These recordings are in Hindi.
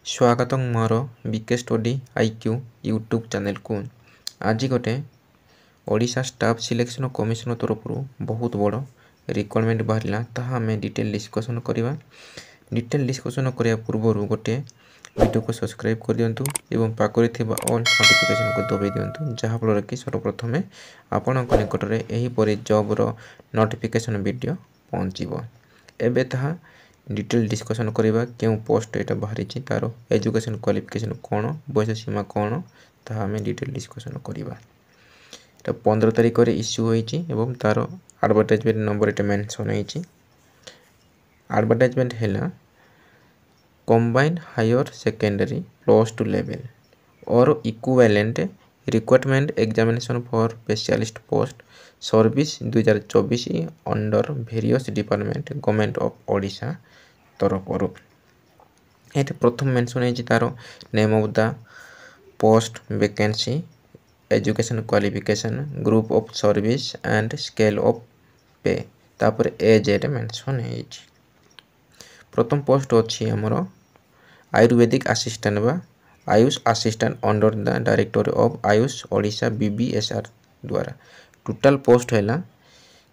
स्वागत मोर BK study IQ YouTube channel को। आज गोटे ओडिशा स्टाफ सिलेक्शन कमिशन तरफ बहुत बड़ रिक्वायरमेंट बाहर ताहा आम डिटेल डिस्कसन करवा। डिटेल डिस्कसन करने पूर्व गोटे वीडियो को सब्सक्राइब कर दिंतु एवं पाखरे ऑल नोटिफिकेशन को दबाई दिंतु जहाँफल कि सर्वप्रथमे आपण निकट में यहीपरि जॉबर नोटिफिकेशन वीडियो पहुँचो। एबे ताहा डिटेल डिस्कसन करवा क्यों पोस्ट यहाँ बाहरी तार एजुकेशन क्वालिफिकेशन कौन बयस सीमा कौन ताहा आम डिटेल डिस्कसन करवा। 15 तारिख में इश्यू होती तार एडवर्टाइजमेंट नंबर ये मेंशन होती। एडवर्टाइजमेंट है कंबाइंड हायर सेकेंडरी +2 लेवल और equivalent requirement examination for specialist post service 2024 under various department government of Odisha तरफ। ये प्रथम मेंशन है तार name of the post vacancy education qualification group of service and scale of पे तापर एज एट मेंशन है। प्रथम पोस्ट अच्छी आमर आयुर्वेदिक असिस्टेंट बा Ayush assistant under the director of Ayush Odisha BBSR द्वारा। टोटाल पोस्ट है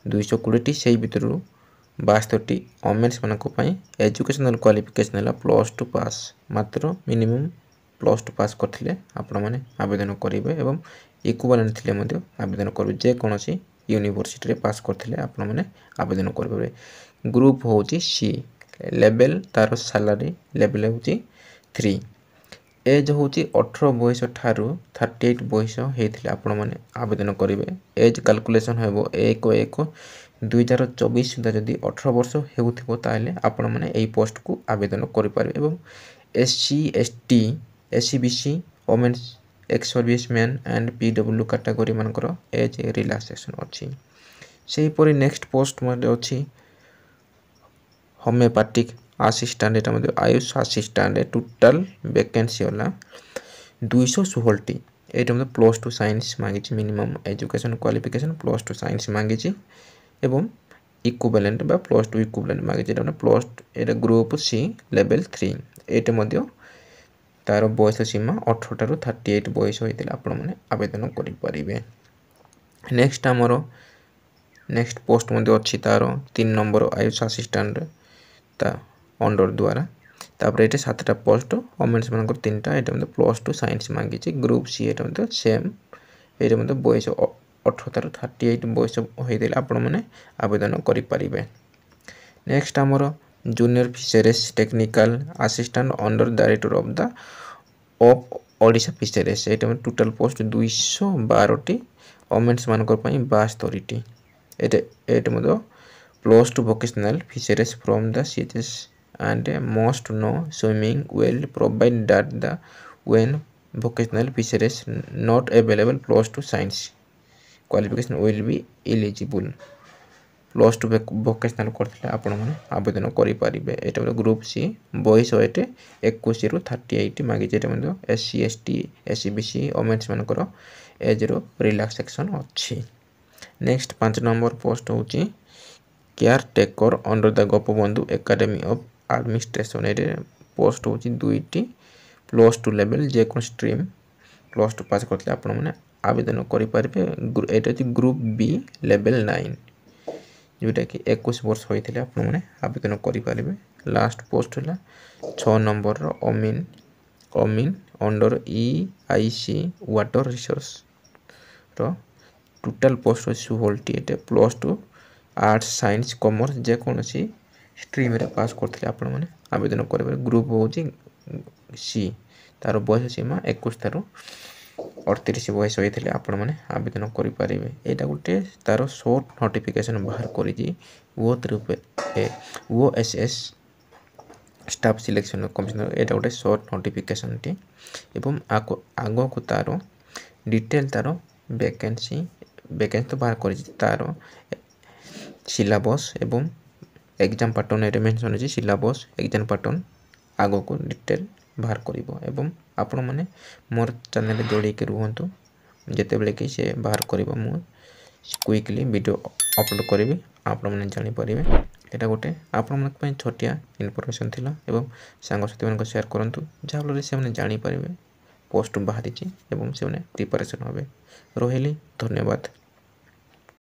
220 से भितर 62 वोमेन्स मानी एजुकेशनल क्वालिफिकेशन है +2 पास मात्र मिनिमम +2 पास करते आपण मैंने आवेदन करेंगे एवं इक्विवेलेंट थे आवेदन करेंगे जेकोसी यूनिवर्सिटी पास करते आपण मैंने आवेदन करेंगे। ग्रुप हूँ सी लेवल तार सैलरी लेवल हूँ 3 एज हूँ 18 बयस ठारू 38 बयस होते आपण मैंने आवेदन करेंगे। एज कैलकुलेशन हो 1/1/2024 सुधा जदि 18 वर्ष होते आपण मैंने यही पोस्ट को आवेदन करें। SC ST SC BC women's ex service man and PW category मानकर एज रिलैक्सेशन अच्छी। से परी नेक्स्ट पोस्ट अच्छी होमियोपैथिक असिस्टेंट ये आयुष असिस्टेंट टोटाल वैकेंसी है 216 ये +2 साइंस मांगी मिनिमम एजुकेशन क्वालिफिकेशन +2 साइंस मांगी एवं इक्विवेलेंट बा +2 इक्विवेलेंट मांगी +2 ग्रुप सी लेवल 3 ये तार बयस सीमा 18 ठारू 38 बयस होते आपण मैंने आवेदन करें। नेक्स्ट आमर नेक्स्ट पोस्ट अच्छी तार 3 नंबर आयुष असिस्टेंट अंडर द्वारा तापर ये 7टा पोस्ट वोमेन्स मान 3टा ये +2 साइंस मांगी ग्रुप सी ये सेम ये बयस 18 ठारू 38 बयस होते आपण मैंने आवेदन करें। नेक्स्ट आमर junior fisheries technical assistant under director of Odisha fisheries ये टोटाल पोस्ट 212 वोमेन्स मान 72 ये +2 vocational fisheries from the CHS and must know swimming well provide that the when vocational fisheries not available +2 science qualification will be eligible। +2 vocational करते आपण मैंने आवेदन करेंगे। ये ग्रुप सी बयस ये 21 रू 38 मांगी SC ST SC BC women's मानकर एज रिलैक्सेशन अच्छी। नेक्स्ट 5 नंबर पोस्ट हूँ care taker under the Gopabandhu academy of administration ये पोस्ट हूँ 2टी +2 लेवल जेको स्ट्रीम +2 पास करते आपण मैंने आवेदन करेंगे। ये ग्रुप B लेवल 9 जोटा कि 21 वर्ष होते आप आवेदन करेंगे। लास्ट पोस्ट है 6 नंबर अमीन under EIC water resource total post 16 +2 arts science commerce जेकोसी स्ट्रीम रे पास करते आपण मैंने आवेदन करेंगे। ग्रुप हूँ सी तार बयस सीमा 21 ठारू 38 बयस होते आपण मैंने आवेदन करेंगे। यहाँ गोटे तार शॉर्ट नोटिफिकेशन बाहर वो SS स्टाफ सिलेक्शन कमिशनर यहाँ गोटे शॉर्ट नोटिफिकेशन टी एवं आग को तार डिटेल तार वैकेंसी तो बाहर कर सिलेबस एवं एग्जाम पैटर्न ये मेंशन है सिलेबस एग्जाम पैटर्न आग को डिटेल बाहर कर आपण मैंने मोर चैनल जोड़ी के रुहतु जिते बड़े कि से बाहर कर क्विकली वीडियो अपलोड करी आपण मैंने जानी पारे। এটা गोटे आपण छोटिया इनफॉरमेशन थिला एवं सांगसाथी मान शेयर करंतु जहाँफल से जानीपर पोस्ट बाहरी एवं से प्रिपरेशन हे। रही धन्यवाद।